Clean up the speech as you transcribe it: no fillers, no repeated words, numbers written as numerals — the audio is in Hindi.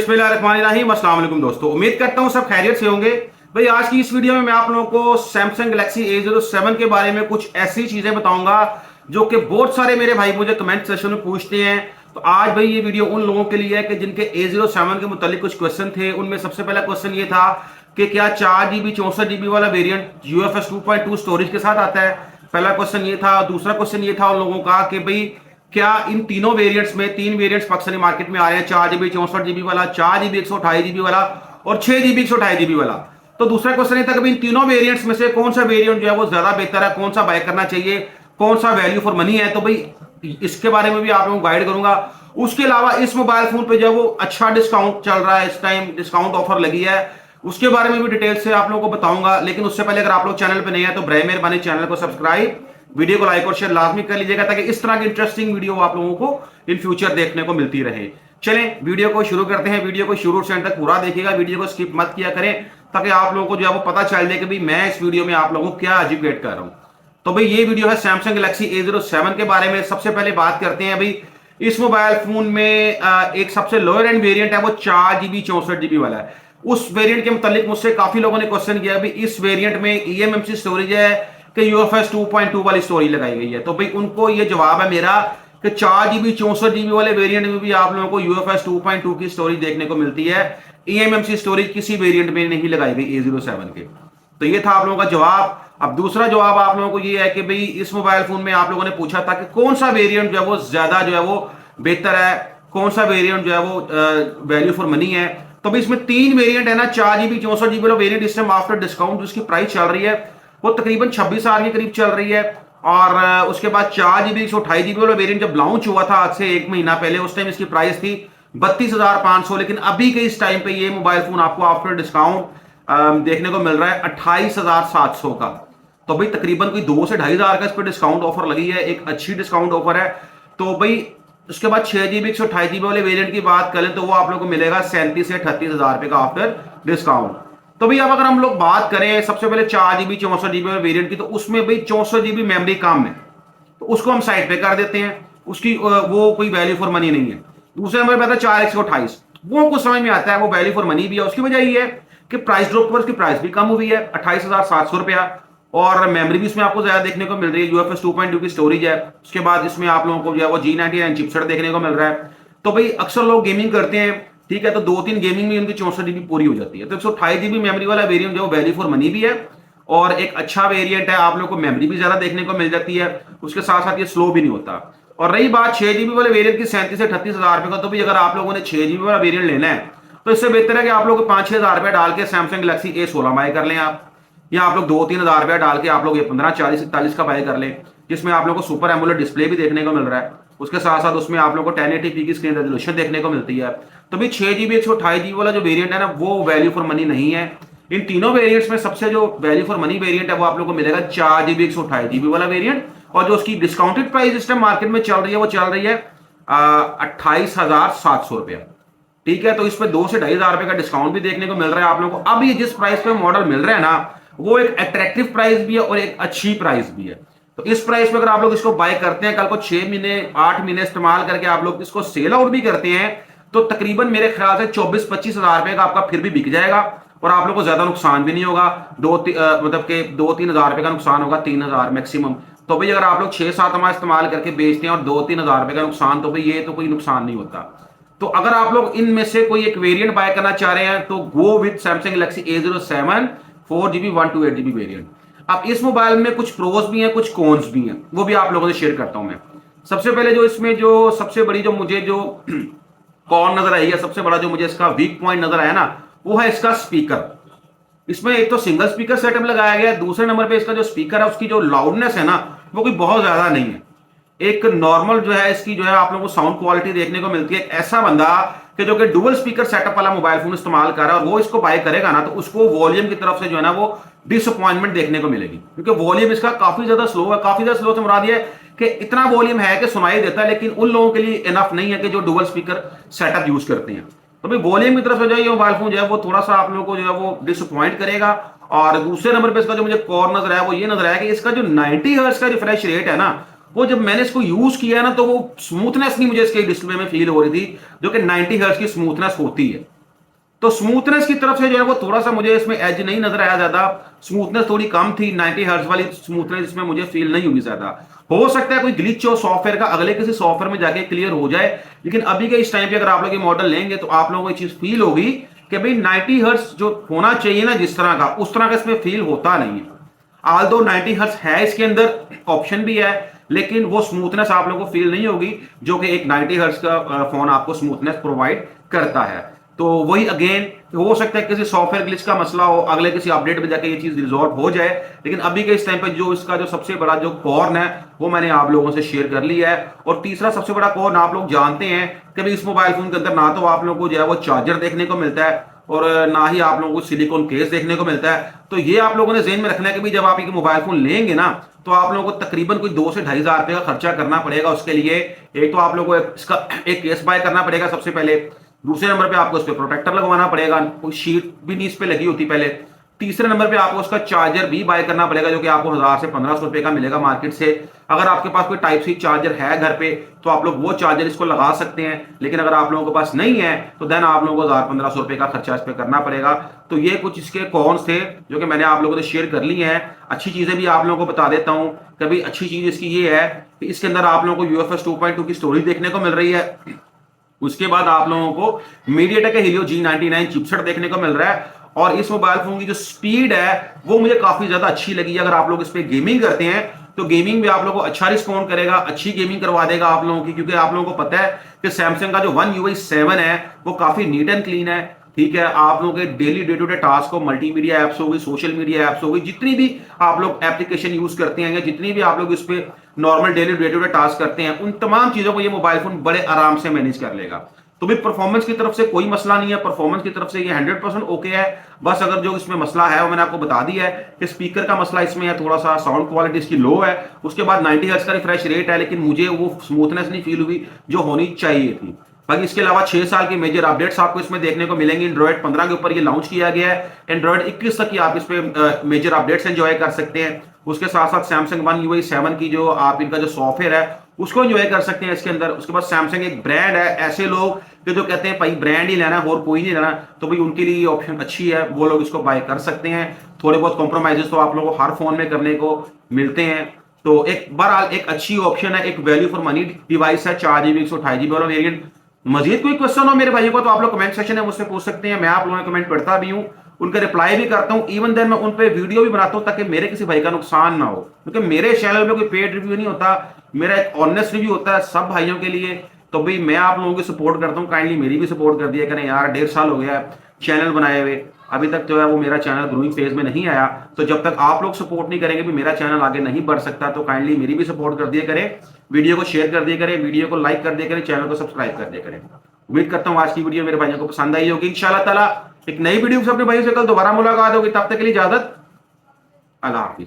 बिस्मिल्लाहिर्रहमानिर्रहीम। अस्सलाम वालेकुम दोस्तों, उम्मीद करता हूँ सब खैरियत से होंगे। भाई आज की इस वीडियो में मैं आप लोगों को सैमसंग गैलेक्सी A07 के बारे में कुछ ऐसी चीजें बताऊंगा जो कि बहुत सारे मेरे भाई मुझे कमेंट सेक्शन में पूछते हैं। तो आज भाई ये वीडियो उन लोगों के लिए है कि जिनके A07 के मुतालिक कुछ क्वेश्चन थे। उनमें सबसे पहला क्वेश्चन ये था कि क्या 4 GB 64 GB वाला वेरियंट UFS 2.2 स्टोरेज के साथ आता है। पहला क्वेश्चन ये था। दूसरा क्वेश्चन ये था उन लोगों का कि भाई क्या इन तीनों वेरिएंट्स में, तीन वेरिएंट्स पाकिस्तानी मार्केट में आ रहे हैं, 4 GB 64 GB वाला, 4 GB 128 GB वाला और 6 GB 128 GB वाला। तो दूसरा क्वेश्चन ये था कि इन तीनों वेरिएंट्स में से कौन सा वेरिएंट जो है वो ज्यादा बेहतर है, कौन सा बाय करना चाहिए, कौन सा वैल्यू फॉर मनी है। तो भाई इसके बारे में भी आप लोगों को गाइड करूंगा। उसके अलावा इस मोबाइल फोन पे जो है वो अच्छा डिस्काउंट चल रहा है, इस टाइम डिस्काउंट ऑफर लगी है, उसके बारे में भी डिटेल से आप लोगों को बताऊंगा। लेकिन उससे पहले अगर आप लोग चैनल पे नहीं है तो बराए मेहरबानी चैनल को सब्सक्राइब, वीडियो को लाइक और शेयर लाजमी कर लीजिएगा ताकि इस तरह की इंटरेस्टिंग वीडियो आप लोगों को इन फ्यूचर देखने को मिलती रहे। चलें वीडियो को शुरू करते हैं। वीडियो को शुरू से एंड तक पूरा देखिएगा, वीडियो को स्किप मत किया करें ताकि आप लोगों को जो है वो पता चल जाए कि भाई मैं इस वीडियो में आप लोगों को क्या एजुकेट कर रहा हूं। तो भाई ये वीडियो है सैमसंग गैलेक्सी A07 के बारे में। सबसे पहले बात करते हैं भाई इस मोबाइल फोन में एक सबसे लोअर एंड वेरिएंट है वो 4 GB 64 GB वाला है। उस वेरिएंट के मुतालिक मुझसे काफी लोगों ने क्वेश्चन किया भाई इस वेरिएंट में eMMC स्टोरेज है कि UFS 2.2 वाली स्टोरेज लगाई गई है। तो भाई उनको ये जवाब है मेरा कि 4 GB 64 GB वाले वेरिएंट में भी आप लोगों को UFS 2.2 की स्टोरेज देखने को मिलती है। eMMC स्टोरेज किसी वेरिएंट में नहीं लगाई गई A07 के। तो ये था आप लोगों का जवाब। अब दूसरा जवाब आप लोगों को ये है कि भाई इस मोबाइल फोन में आप लोगों ने पूछा था कि कौन सा वेरिएंट जो है वो ज्यादा जो है वो बेहतर है, कौन सा वेरिएंट जो है वो वैल्यू फॉर मनी है। तो भाई इसमें तीन वेरिएंट है ना। 4 GB 64 GB वाला वेरिएंट इस टाइम आफ्टर डिस्काउंट जिसकी प्राइस चल रही है वो तकरीबन 26,000 के करीब चल रही है। और उसके बाद 4 GB 128 GB वाला वेरिएंट जब लॉन्च हुआ था आज से 1 महीना पहले, उस टाइम इसकी प्राइस थी 32,500। लेकिन अभी के इस टाइम पे ये मोबाइल फोन आपको आफ्टर डिस्काउंट देखने को मिल रहा है 28,700 का। तो भाई तकरीबन कोई 2 से 2,500 का इस पर डिस्काउंट ऑफर लगी है, एक अच्छी डिस्काउंट ऑफर है। तो भाई उसके बाद 6 GB 128 GB वाले वेरिएंट की बात करें तो वो आप लोगों को मिलेगा 37 से 38,000 रुपए का आफ्टर डिस्काउंट। तो भाई अब अगर हम लोग बात करें सबसे पहले 4 GB 64 GB वाले वेरिएंट की, तो उसमें भाई 64 GB मेमोरी कम है तो उसको हम साइड पे कर देते हैं, उसकी वो कोई वैल्यू फॉर मनी नहीं है। दूसरे नंबर पे आता है 4 वो कुछ समझ में आता है, वो वैल्यू फॉर मनी भी है। उसकी वजह ये है कि प्राइस ड्रॉप पर उसकी प्राइस भी कम हुई है 28,700 रुपया, और मेमोरी भी इसमें आपको ज्यादा देखने को मिल रही है। UFS 2.2 की स्टोरेज है। उसके बाद इसमें आप लोगों को जो है वो G99 चिपसेट देखने को मिल रहा है। तो भाई अक्सर लोग गेमिंग करते हैं, ठीक है, तो 2-3 गेमिंग में उनकी 64 GB पूरी हो जाती है। तो 128 GB मेमोरी वाला वेरिएंट जो वैल्यू फॉर मनी भी है और एक अच्छा वेरिएंट है। आप लोग को मेमोरी भी ज्यादा देखने को मिल जाती है, उसके साथ साथ ये स्लो भी नहीं होता। और रही बात 6 GB वाले वेरिएंट की 37 से 38,000 रुपए का, तो भाई अगर आप लोगों ने 6 GB वाला वेरिएंट लेना है तो इससे बेहतर है कि आप लोग 5-6 हजार रुपए डाल के सैमसंग गैलेक्सी A16 बाय कर लें आप, या आप लोग 2-3 हजार रुपया डाल के आप लोग ये 15-40-41 का बाय कर लें, जिसमें आप लोग को सुपर एमोलेड डिस्प्ले भी देखने को मिल रहा है। उसके साथ साथ उसमें आप लोग को 1080p की स्क्रीन रेजोल्यूशन देखने को मिलती है। तो भाई 6 GB 128 GB वाला जो वेरिएंट है ना वो वैल्यू फॉर मनी नहीं है। इन तीनों वेरिएंट्स में सबसे जो वैल्यू फॉर मनी वेरिएंट है वो आप लोग को मिलेगा 4 GB 128 GB वाला वेरिएंट, और जो उसकी डिस्काउंटेड प्राइस इस टाइम मार्केट में चल रही है वो चल रही है 28,700 रुपया। ठीक है, तो इस पे 2 से 2,500 रुपए का डिस्काउंट भी देखने को मिल रहा है आप लोगों को। अब ये जिस प्राइस पे मॉडल मिल रहा है ना वो एक अट्रैक्टिव प्राइस भी है और एक अच्छी प्राइस भी है। तो इस प्राइस पे अगर आप लोग इसको बाय करते हैं, कल को 6 महीने 8 महीने इस्तेमाल करके आप लोग इसको सेल आउट भी करते हैं, तो तकरीबन मेरे ख्याल से 24-25 हजार रुपए का आपका फिर भी बिक जाएगा और आप लोग को ज्यादा नुकसान भी नहीं होगा। मतलब के 2-3 हजार रुपए का नुकसान होगा, 3,000 मैक्सिमम। तो भाई अगर आप लोग 6-7 माह इस्तेमाल करके बेचते हैं और 2-3 हजार रुपए का नुकसान, तो भाई ये तो कोई नुकसान नहीं होता। तो अगर आप लोग इनमें से कोई एक वेरिएंट बाय करना चाह रहे हैं तो go with Samsung Galaxy A07 4 GB 128 GB variant. अब इस मोबाइल में कुछ प्रोज भी हैं, कुछ कॉन्स भी हैं, वो भी आप लोगों से शेयर करता हूं मैं। सबसे पहले जो इसमें जो सबसे बड़ी जो मुझे जो कॉन नजर आई है, सबसे बड़ा जो मुझे इसका वीक पॉइंट नजर आया ना वो है इसका स्पीकर। इसमें एक तो सिंगल स्पीकर सेटअप लगाया गया है, दूसरे नंबर पे इसका जो स्पीकर है उसकी जो लाउडनेस है ना वो कोई बहुत ज्यादा नहीं है। एक नॉर्मल जो है इसकी जो है आप लोगों को साउंड क्वालिटी देखने को मिलती है। ऐसा बंदा कि जो कि डुअल स्पीकर सेटअप वाला मोबाइल फोन इस्तेमाल कर रहा है और वो इसको बाय करेगा ना तो उसको वॉल्यूम की तरफ से जो है ना वो डिसअपॉइंटमेंट देखने को मिलेगी, क्योंकि वॉल्यूम इसका काफी ज्यादा स्लो है। काफी ज्यादा स्लो से मुराद ये है कि इतना वॉल्यूम है कि सुनाई देता है, लेकिन उन लोगों के लिए इनफ नहीं है कि जो डुअल स्पीकर सेटअप यूज करते हैं। तो भाई वॉल्यूम की तरफ से जो है ये मोबाइल फोन जो है वो थोड़ा सा आप लोगों को जो है वो डिसअपॉइंट करेगा। और दूसरे नंबर पे इसका जो मुझे कॉर नजर आया वो ये नजर आया कि इसका जो 90 हर्ट्ज का रिफ्रेश रेट है ना वो जब मैंने इसको यूज किया ना तो वो स्मूथनेस नहीं मुझे इसके डिस्प्ले में फील हो रही थी जो कि 90 हर्ट्ज की स्मूथनेस होती है। तो स्मूथनेस की तरफ से जो है वो थोड़ा सा मुझे इसमें एज नहीं नजर आया, ज्यादा स्मूथनेस थोड़ी कम थी। 90 हर्ट्ज वाली स्मूथनेस इसमें मुझे फील नहीं हुई ज्यादा। हो सकता है कोई ग्लिच हो सॉफ्टवेयर का, अगले किसी सॉफ्टवेयर में जाके क्लियर हो जाए, लेकिन अभी के इस टाइम पे अगर आप लोग ये मॉडल लेंगे तो आप लोगों को ये चीज फील होगी कि भाई 90 हर्ट्ज जो होना चाहिए ना जिस तरह का, उस तरह का इसमें फील होता नहीं है। आल्दो 90 हर्ट्ज है इसके अंदर, ऑप्शन भी है, लेकिन वो स्मूथनेस आप लोगों को फील नहीं होगी जो कि एक 90 हर्ट्ज का फोन आपको स्मूथनेस प्रोवाइड करता है। तो वही अगेन हो सकता है किसी सॉफ्टवेयर ग्लिच का मसला हो, अगले किसी अपडेट में जाके ये चीज रिजॉल्व हो जाए, लेकिन अभी के इस टाइम पे जो इसका जो सबसे बड़ा जो कॉर्न है वो मैंने आप लोगों से शेयर कर लिया है। और तीसरा सबसे बड़ा कॉर्न आप लोग जानते हैं कि इस मोबाइल फोन के अंदर ना तो आप लोगों को जो है वो चार्जर देखने को मिलता है और ना ही आप लोगों को सिलिकॉन केस देखने को मिलता है। तो ये आप लोगों ने ज़हन में रखना है कि भाई जब आप एक मोबाइल फोन लेंगे ना तो आप लोगों को तकरीबन कोई 2 से 2,500 रुपए का खर्चा करना पड़ेगा उसके लिए। एक तो आप लोगों को इसका एक केस बाय करना पड़ेगा सबसे पहले, दूसरे नंबर पे आपको उस पर प्रोटेक्टर लगवाना पड़ेगा, कोई शीट भी नहीं इस पे लगी होती पहले। तीसरे नंबर पे आपको उसका चार्जर भी बाय करना पड़ेगा जो कि आपको 1,000 से 1,500 रुपए का मिलेगा मार्केट से। अगर आपके पास कोई टाइप सी चार्जर है घर पे तो आप लोग वो चार्जर इसको लगा सकते हैं, लेकिन अगर आप लोगों के पास नहीं है तो देन आप लोगों को 1,000-1,500 रुपए का खर्चा इस पे करना पड़ेगा। तो ये कुछ इसके कॉन्स थे जो कि मैंने आप लोगों से शेयर कर ली हैं। अच्छी चीजें भी आप लोगों को बता देता हूं। कभी अच्छी चीज इसकी ये है कि इसके अंदर आप लोगों को UFS 2.2 की स्टोरेज देखने को मिल रही है। उसके बाद आप लोगों को मीडियाटेक का Helio G99 चिपसेट देखने को मिल रहा है। और इस मोबाइल फोन की जो स्पीड है वो मुझे काफी ज्यादा अच्छी लगी। अगर आप लोग इस पे गेमिंग करते हैं तो गेमिंग भी आप लोगों को अच्छा रिस्पॉन्ड करेगा, अच्छी गेमिंग करवा देगा आप लोगों की, क्योंकि आप लोगों को पता है कि सैमसंग का जो One UI 7 है वो काफी नीट एंड क्लीन है। ठीक है, आप लोगों के daily day to day task को, मल्टीमीडिया एप्स हो गई, सोशल मीडिया एप्स हो गई, जितनी भी आप लोग एप्लीकेशन यूज करते हैं या जितनी भी आप लोग इस पे normal daily day to day task करते हैं, उन तमाम चीजों को ये मोबाइल फोन बड़े आराम से मैनेज कर लेगा। तो भी परफॉर्मेंस की तरफ से कोई मसला नहीं है, परफॉर्मेंस की तरफ से ये 100% ओके है। बस अगर जो इसमें मसला है वो मैंने आपको बता दिया है कि स्पीकर का मसला इसमें है, थोड़ा सा साउंड क्वालिटी इसकी लो है। उसके बाद 90 हर्ट्ज का रिफ्रेश रेट है, लेकिन मुझे वो स्मूथनेस नहीं फील हुई जो होनी चाहिए थी। बाकी इसके अलावा 6 साल की मेजर अपडेट्स आपको इसमें देखने को मिलेंगे। एंड्रॉइड 15 के ऊपर ये लॉन्च किया गया है, एंड्रॉइड 21 तक की आप इस पे मेजर अपडेट्स एंजॉय कर सकते हैं। उसके साथ साथ सैमसंग One UI 7 की जो आप इनका जो सॉफ्टवेयर है उसको एंजॉय कर सकते हैं इसके अंदर। उसके बाद सैमसंग एक ब्रांड है, ऐसे लोग कि जो कहते हैं भाई ब्रांड ही लेना है और कोई नहीं लेना, तो भाई उनके लिए ऑप्शन अच्छी है, वो लोग इसको बाय कर सकते हैं। थोड़े बहुत कॉम्प्रोमाइजेस तो आप लोगों को हर फोन में करने को मिलते हैं। तो एक बहरहाल एक अच्छी ऑप्शन है, एक वैल्यू फॉर मनी डिवाइस है। 4GB 128GB वाला वेरिएंट। मजीद कोई क्वेश्चन हो मेरे भाइयों को तो आप लोग कमेंट सेक्शन में मुझसे पूछ सकते हैं। मैं आप लोगों के कमेंट पढ़ता भी हूँ, उनका रिप्लाई भी करता हूँ, इवन देन मैं उन पे वीडियो भी बनाता हूँ ताकि मेरे किसी भाई का नुकसान ना हो, क्योंकि मेरे चैनल में कोई पेड रिव्यू नहीं होता, मेरा एक ऑनेस्ट रिव्यू होता है सब भाइयों के लिए। तो भाई मैं आप लोगों की सपोर्ट करता हूँ, काइंडली मेरी भी सपोर्ट कर दिया करें यार। 1.5 साल हो गया चैनल बनाए हुए, अभी तक जो है वो मेरा चैनल ग्रोइंग फेज में नहीं आया। तो जब तक आप लोग सपोर्ट नहीं करेंगे भी मेरा चैनल आगे नहीं बढ़ सकता, तो काइंडली मेरी भी सपोर्ट कर दिया करें, वीडियो को शेयर कर दिया करें, वीडियो को लाइक कर दिया करें, चैनल को सब्सक्राइब कर दिया करें। उम्मीद करता हूँ आज की वीडियो मेरे भाइयों को पसंद आई होगी। इंशाल्लाह ताला एक नई वीडियो से अपने भाइयों से कल दोबारा मुलाकात होगी। तब तक के लिए इजाजत, अल्लाह हाफिज।